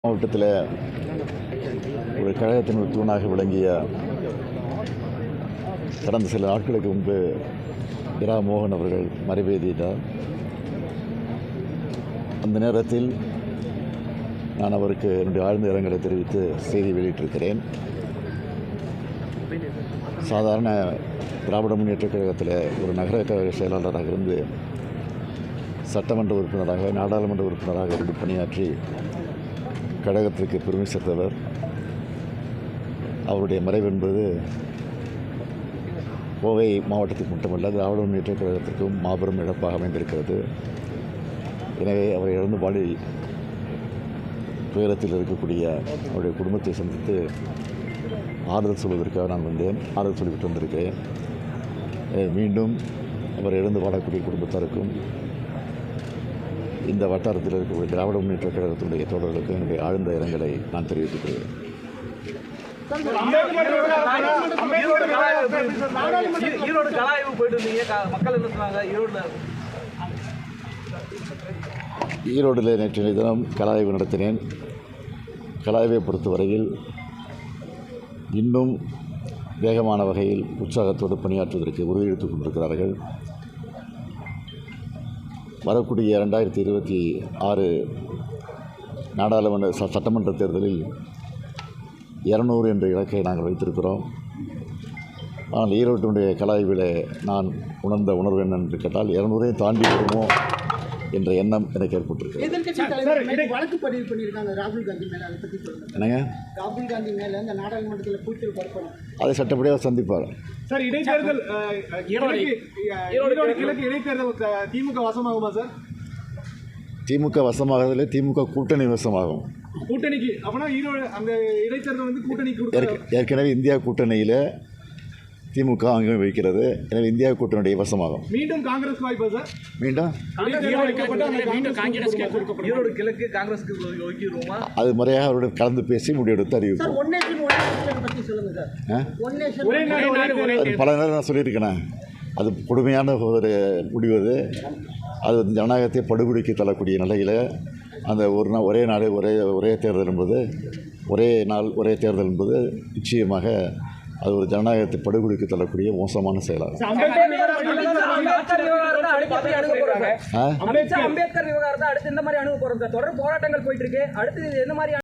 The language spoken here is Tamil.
மாவட்டத்தில் ஒரு கழகத்தின் ஒரு தூணாக விளங்கிய கடந்த சில நாட்களுக்கு முன்பு இரா மோகன் அவர்கள் மறைவேறினார். அந்த நேரத்தில் நான் அவருக்கு என்னுடைய ஆழ்ந்த இரங்கலை தெரிவித்து செய்தி வெளியிட்டிருக்கிறேன். சாதாரண திராவிட முன்னேற்றக் கழகத்தில் ஒரு நகர கழக செயலாளராக இருந்து சட்டமன்ற உறுப்பினராக நாடாளுமன்ற உறுப்பினராக இருந்து பணியாற்றி கழகத்திற்கு பெருமை சேர்த்தவர். அவருடைய மறைவு என்பது கோவை மாவட்டத்துக்கு மட்டுமல்ல, திராவிட முன்னேற்றக் கழகத்திற்கும் மாபெரும் இழப்பாக அமைந்திருக்கிறது. எனவே அவரை இழந்து பாடி துயரத்தில் இருக்கக்கூடிய அவருடைய குடும்பத்தை சந்தித்து ஆறுதல் சொல்வதற்காக நான் வந்தேன். ஆறுதல் சொல்லிவிட்டு வந்திருக்கிறேன். மீண்டும் அவர் இழந்து வாழக்கூடிய குடும்பத்தாருக்கும் இந்த வட்டாரத்தில் இருக்கக்கூடிய திராவிட முன்னேற்றக் கழகத்தினுடைய தோழர்களுக்கும் என்னுடைய ஆழ்ந்த இரங்கலை நான் தெரிவித்துக் கொள்கிறேன். ஈரோடில் நேற்றைய தினம் கலாய்வு நடத்தினேன். கலாய்வை பொறுத்தவரையில் இன்னும் வேகமான வகையில் உற்சாகத்தோடு பணியாற்றுவதற்கு உறுதியெடுத்துக் கொண்டிருக்கிறார்கள். வரக்கூடிய 2026 நாடாளுமன்ற சட்டமன்ற தேர்தலில் 200 என்ற இலக்கை நாங்கள் வைத்திருக்கிறோம். ஆனால் ஈரோட்டினுடைய கலாய்வில் நான் உணர்ந்த உணர்வு என்னென்று கேட்டால் 200 தாண்டி வருமோ என்ற எண்ணம் எனக்கு ஏற்பட்டிருக்கு. வழக்கு பதிவு பண்ணியிருக்காங்க ராகுல் காந்தி மேலே, அதை பற்றி சொல்லுங்கள். என்னங்க? ராகுல் காந்தி மேலே இந்த நாடாளுமன்றத்தில் கூச்சல் குழப்பம், அதை சட்டப்படியாக சந்திப்பார். சார், இடைத்தேர்தல் ஈரோடு கிழக்கு இடைத்தேர்தல் திமுக வசமாகுமா சார்? திமுக வசமாகதில்லை, திமுக கூட்டணி வசமாகும். கூட்டணிக்கு அப்படின்னா ஈரோடு அந்த இடைத்தேர்தல் வந்து கூட்டணிக்கு ஏற்கனவே இந்தியா கூட்டணியில் திமுக அங்கே வைக்கிறது. எனவே இந்தியா கூட்டணியுடைய வசமாகும். மீண்டும் காங்கிரஸ் வாய்ப்பா சார்? மீண்டும் ஈரோடு கிழக்கு காங்கிரஸ்க்கு ஒதுக்கிடுவோமா? அது முறையாக அவருடன் கலந்து பேசி முடிவெடுத்து அறிவிப்போம். அது பல நேரம் நான் சொல்லியிருக்கேன். அது கொடுமையான ஒரு முடிவு. அது ஜனநாயகத்தை படுகொலைக்கு தள்ளக்கூடிய நிலையில் அந்த ஒரு நாள் ஒரே நாடு ஒரே தேர்தல் என்பது ஒரே நாள் ஒரே தேர்தல் என்பது நிச்சயமாக அது ஒரு ஜனநாயகத்தை படுகொலைக்கு தள்ளக்கூடிய மோசமான செயலாகும். அம்பேத்கர் விவகாரத்தை அடுத்து இந்த மாதிரி அணுக போறோம். தொடர் போராட்டங்கள் போயிட்டு இருக்கு. அடுத்து என்ன மாதிரி